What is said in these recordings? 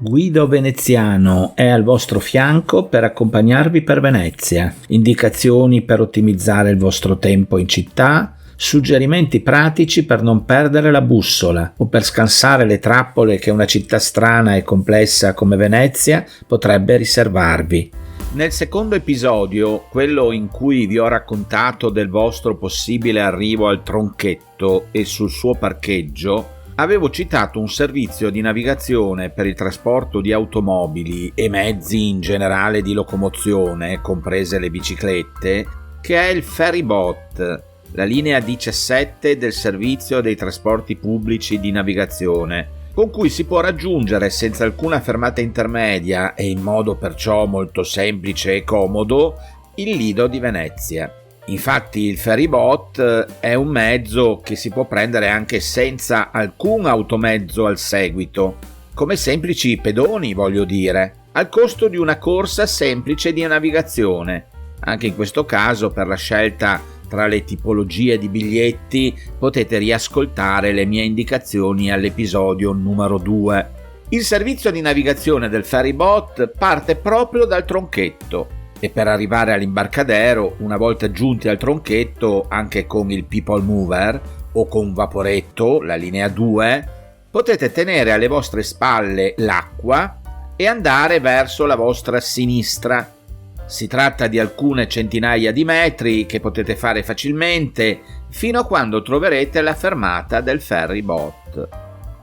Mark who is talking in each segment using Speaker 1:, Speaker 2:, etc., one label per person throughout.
Speaker 1: Guido Veneziano è al vostro fianco per accompagnarvi per Venezia. Indicazioni per ottimizzare il vostro tempo in città, suggerimenti pratici per non perdere la bussola o per scansare le trappole che una città strana e complessa come Venezia potrebbe riservarvi. Nel secondo episodio, quello in cui vi ho raccontato del vostro possibile arrivo al Tronchetto e sul suo parcheggio, avevo citato un servizio di navigazione per il trasporto di automobili e mezzi in generale di locomozione, comprese le biciclette, che è il Ferryboat, la linea 17 del servizio dei trasporti pubblici di navigazione, con cui si può raggiungere senza alcuna fermata intermedia e in modo perciò molto semplice e comodo il Lido di Venezia. Infatti il Ferryboat è un mezzo che si può prendere anche senza alcun automezzo al seguito, come semplici pedoni voglio dire, al costo di una corsa semplice di navigazione. Anche in questo caso, per la scelta tra le tipologie di biglietti, potete riascoltare le mie indicazioni all'episodio numero 2. Il servizio di navigazione del Ferryboat parte proprio dal Tronchetto e per arrivare all'imbarcadero, una volta giunti al Tronchetto, anche con il People Mover o con un vaporetto, la linea 2, potete tenere alle vostre spalle l'acqua e andare verso la vostra sinistra. Si tratta di alcune centinaia di metri che potete fare facilmente fino a quando troverete la fermata del Ferryboat.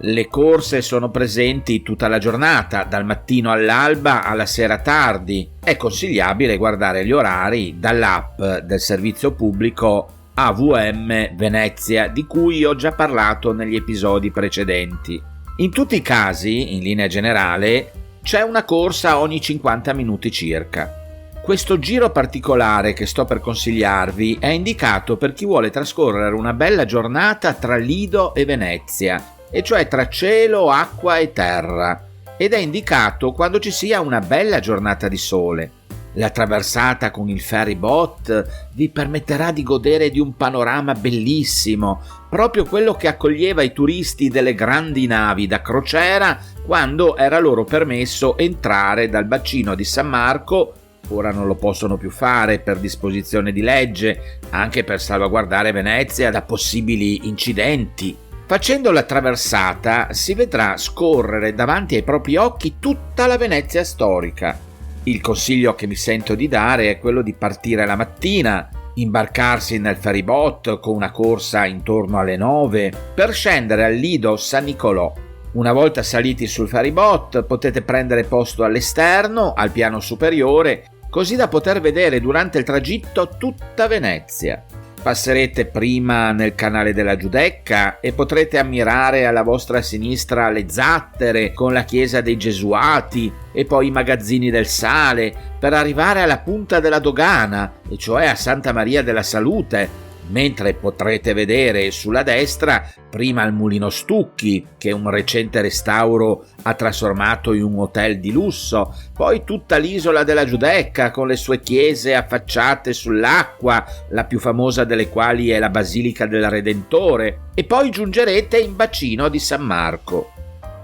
Speaker 1: Le corse sono presenti tutta la giornata, dal mattino all'alba alla sera tardi. È consigliabile guardare gli orari dall'app del servizio pubblico AVM Venezia, di cui ho già parlato negli episodi precedenti. In tutti i casi, in linea generale, c'è una corsa ogni 50 minuti circa. Questo giro particolare che sto per consigliarvi è indicato per chi vuole trascorrere una bella giornata tra Lido e Venezia, e cioè tra cielo, acqua e terra, ed è indicato quando ci sia una bella giornata di sole. La traversata con il Ferryboat vi permetterà di godere di un panorama bellissimo, proprio quello che accoglieva i turisti delle grandi navi da crociera quando era loro permesso entrare dal bacino di San Marco. Ora non lo possono più fare per disposizione di legge, anche per salvaguardare Venezia da possibili incidenti. Facendo la traversata si vedrà scorrere davanti ai propri occhi tutta la Venezia storica. Il consiglio che mi sento di dare è quello di partire la mattina, imbarcarsi nel Ferryboat con una corsa intorno alle 9 per scendere al Lido San Nicolò. Una volta saliti sul Ferryboat potete prendere posto all'esterno, al piano superiore, così da poter vedere durante il tragitto tutta Venezia. Passerete prima nel canale della Giudecca e potrete ammirare alla vostra sinistra le zattere con la chiesa dei Gesuati e poi i magazzini del sale per arrivare alla punta della dogana, e cioè a Santa Maria della Salute, mentre potrete vedere sulla destra prima il Mulino Stucchi, che un recente restauro ha trasformato in un hotel di lusso, poi tutta l'isola della Giudecca con le sue chiese affacciate sull'acqua, la più famosa delle quali è la Basilica del Redentore, e poi giungerete in bacino di San Marco.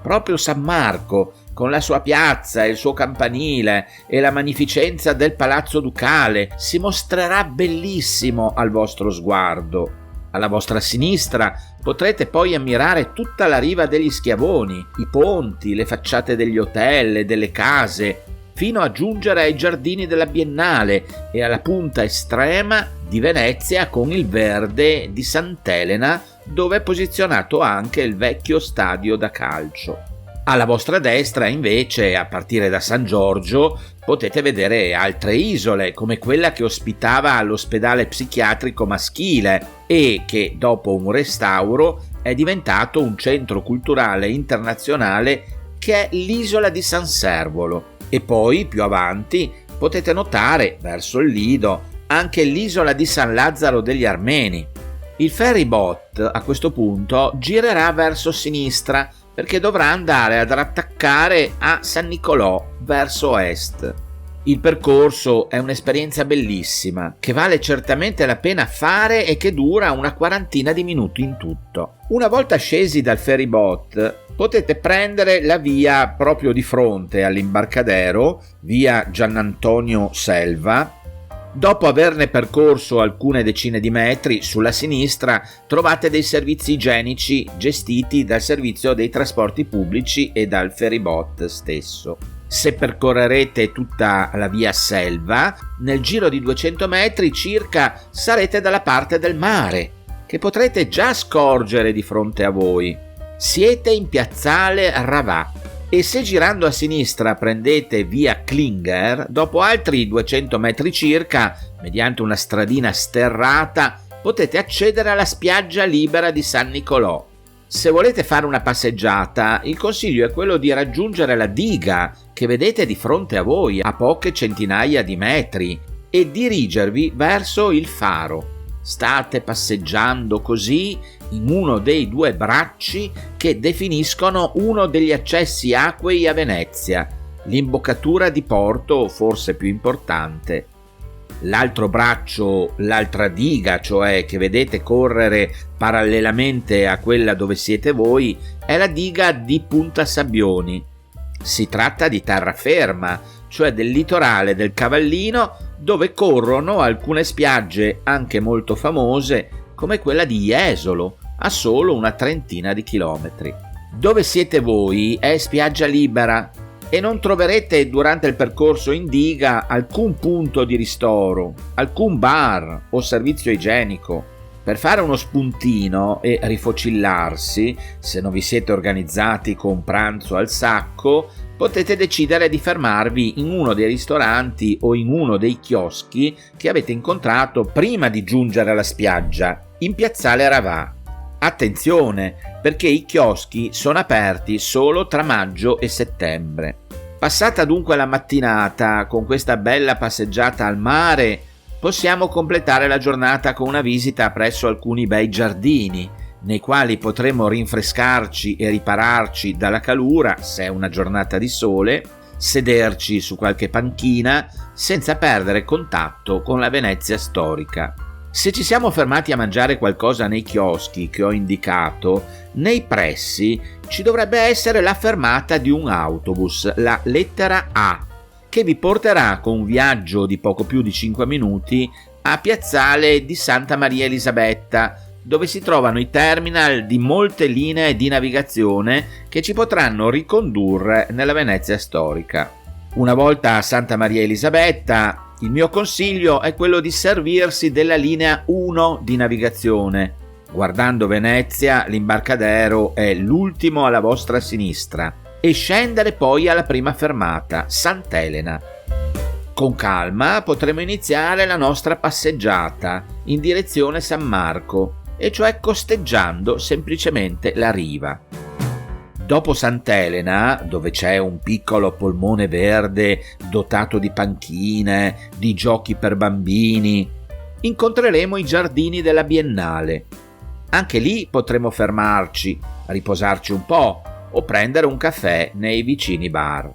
Speaker 1: Proprio San Marco, con la sua piazza e il suo campanile e la magnificenza del Palazzo Ducale, si mostrerà bellissimo al vostro sguardo. Alla vostra sinistra potrete poi ammirare tutta la riva degli Schiavoni, i ponti, le facciate degli hotel e delle case, fino a giungere ai giardini della Biennale e alla punta estrema di Venezia con il verde di Sant'Elena, dove è posizionato anche il vecchio stadio da calcio. Alla vostra destra, invece, a partire da San Giorgio, potete vedere altre isole, come quella che ospitava l'ospedale psichiatrico maschile e che, dopo un restauro, è diventato un centro culturale internazionale, che è l'isola di San Servolo. E poi, più avanti, potete notare, verso il Lido, anche l'isola di San Lazzaro degli Armeni. Il Ferryboat, a questo punto, girerà verso sinistra, perché dovrà andare ad attaccare a San Nicolò verso est. Il percorso è un'esperienza bellissima, che vale certamente la pena fare e che dura una quarantina di minuti in tutto. Una volta scesi dal ferryboat, potete prendere la via proprio di fronte all'imbarcadero, via Giannantonio Selva. Dopo averne percorso alcune decine di metri, sulla sinistra trovate dei servizi igienici gestiti dal servizio dei trasporti pubblici e dal ferryboat stesso. Se percorrerete tutta la via Selva, nel giro di 200 metri circa sarete dalla parte del mare, che potrete già scorgere di fronte a voi. Siete in piazzale Ravà e se girando a sinistra prendete via Klinger, dopo altri 200 metri circa, mediante una stradina sterrata, potete accedere alla spiaggia libera di San Nicolò. Se volete fare una passeggiata, il consiglio è quello di raggiungere la diga che vedete di fronte a voi a poche centinaia di metri e dirigervi verso il faro. State passeggiando così in uno dei due bracci che definiscono uno degli accessi acquei a Venezia, l'imboccatura di porto forse più importante. L'altro braccio, l'altra diga, cioè che vedete correre parallelamente a quella dove siete voi, è la diga di Punta Sabbioni. Si tratta di terraferma, cioè del litorale del Cavallino, dove corrono alcune spiagge anche molto famose, come quella di Jesolo, a solo una trentina di chilometri. Dove siete voi è spiaggia libera e non troverete durante il percorso in diga alcun punto di ristoro, alcun bar o servizio igienico. Per fare uno spuntino e rifocillarsi, se non vi siete organizzati con pranzo al sacco, potete decidere di fermarvi in uno dei ristoranti o in uno dei chioschi che avete incontrato prima di giungere alla spiaggia, in piazzale Ravà. Attenzione, perché i chioschi sono aperti solo tra maggio e settembre. Passata dunque la mattinata con questa bella passeggiata al mare, possiamo completare la giornata con una visita presso alcuni bei giardini, nei quali potremo rinfrescarci e ripararci dalla calura, se è una giornata di sole, sederci su qualche panchina senza perdere contatto con la Venezia storica. Se ci siamo fermati a mangiare qualcosa nei chioschi che ho indicato, nei pressi ci dovrebbe essere la fermata di un autobus, la lettera A, che vi porterà con un viaggio di poco più di 5 minuti a Piazzale di Santa Maria Elisabetta, dove si trovano i terminal di molte linee di navigazione che ci potranno ricondurre nella Venezia storica. Una volta a Santa Maria Elisabetta, il mio consiglio è quello di servirsi della linea 1 di navigazione. Guardando Venezia, l'imbarcadero è l'ultimo alla vostra sinistra e scendere poi alla prima fermata, Sant'Elena. Con calma potremo iniziare la nostra passeggiata in direzione San Marco, e cioè costeggiando semplicemente la riva. Dopo Sant'Elena, dove c'è un piccolo polmone verde dotato di panchine, di giochi per bambini, incontreremo i giardini della Biennale. Anche lì potremo fermarci, riposarci un po' o prendere un caffè nei vicini bar.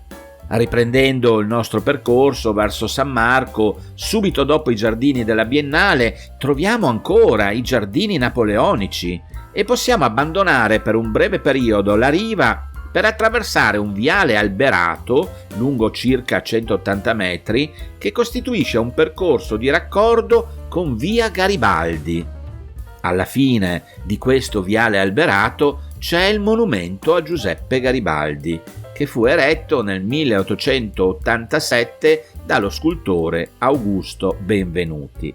Speaker 1: Riprendendo il nostro percorso verso San Marco, subito dopo i giardini della Biennale troviamo ancora i giardini napoleonici e possiamo abbandonare per un breve periodo la riva per attraversare un viale alberato lungo circa 180 metri che costituisce un percorso di raccordo con via Garibaldi. Alla fine di questo viale alberato c'è il monumento a Giuseppe Garibaldi, che fu eretto nel 1887 dallo scultore Augusto Benvenuti.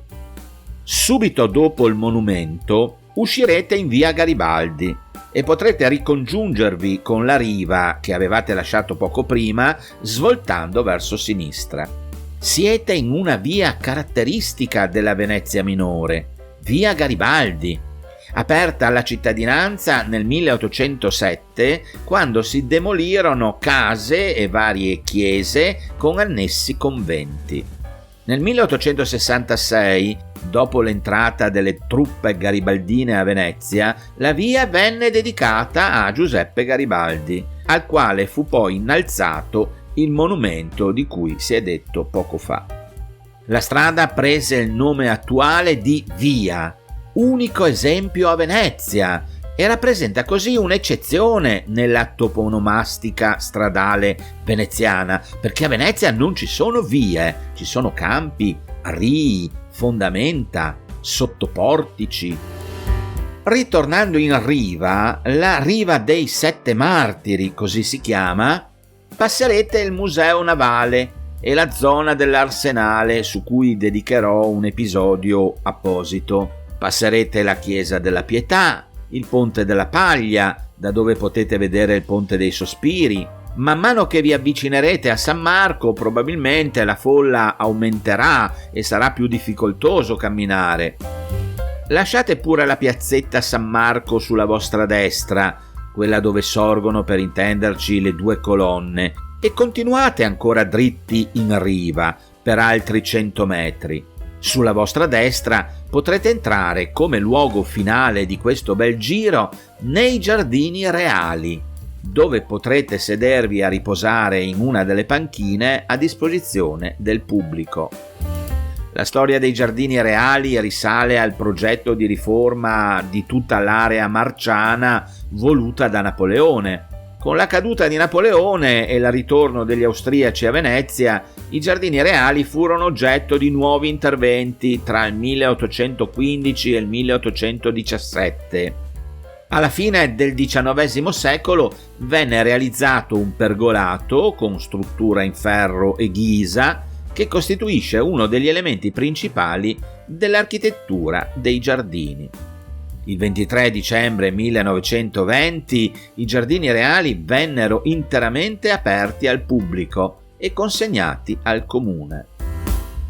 Speaker 1: Subito dopo il monumento uscirete in via Garibaldi e potrete ricongiungervi con la riva che avevate lasciato poco prima svoltando verso sinistra. Siete in una via caratteristica della Venezia minore, via Garibaldi, aperta alla cittadinanza nel 1807, quando si demolirono case e varie chiese con annessi conventi. Nel 1866, dopo l'entrata delle truppe garibaldine a Venezia, la via venne dedicata a Giuseppe Garibaldi, al quale fu poi innalzato il monumento di cui si è detto poco fa. La strada prese il nome attuale di Via, unico esempio a Venezia, e rappresenta così un'eccezione nella toponomastica stradale veneziana, perché a Venezia non ci sono vie, ci sono campi, rii, fondamenta, sottoportici. Ritornando in riva, la riva dei Sette Martiri, così si chiama, passerete il Museo Navale e la zona dell'Arsenale, su cui dedicherò un episodio apposito. Passerete la Chiesa della Pietà, il Ponte della Paglia, da dove potete vedere il Ponte dei Sospiri. Man mano che vi avvicinerete a San Marco, probabilmente la folla aumenterà e sarà più difficoltoso camminare. Lasciate pure la piazzetta San Marco sulla vostra destra, quella dove sorgono, per intenderci, le due colonne, e continuate ancora dritti in riva per altri 100 metri. Sulla vostra destra potrete entrare, come luogo finale di questo bel giro, nei Giardini Reali, dove potrete sedervi a riposare in una delle panchine a disposizione del pubblico. La storia dei Giardini Reali risale al progetto di riforma di tutta l'area marciana voluta da Napoleone. Con la caduta di Napoleone e il ritorno degli austriaci a Venezia, i Giardini Reali furono oggetto di nuovi interventi tra il 1815 e il 1817. Alla fine del XIX secolo venne realizzato un pergolato con struttura in ferro e ghisa che costituisce uno degli elementi principali dell'architettura dei giardini. Il 23 dicembre 1920 i Giardini Reali vennero interamente aperti al pubblico e consegnati al comune.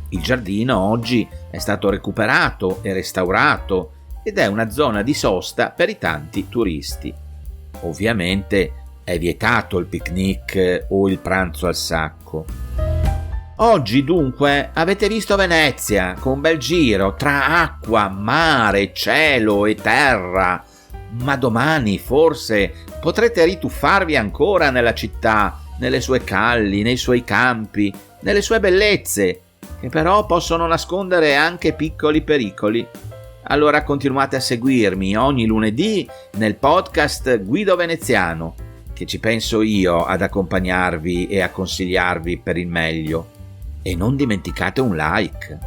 Speaker 1: Il giardino oggi è stato recuperato e restaurato ed è una zona di sosta per i tanti turisti. Ovviamente è vietato il picnic o il pranzo al sacco. Oggi dunque avete visto Venezia con un bel giro tra acqua, mare, cielo e terra, ma domani forse potrete rituffarvi ancora nella città, nelle sue calli, nei suoi campi, nelle sue bellezze, che però possono nascondere anche piccoli pericoli. Allora continuate a seguirmi ogni lunedì nel podcast Guido Veneziano, che ci penso io ad accompagnarvi e a consigliarvi per il meglio. E non dimenticate un like.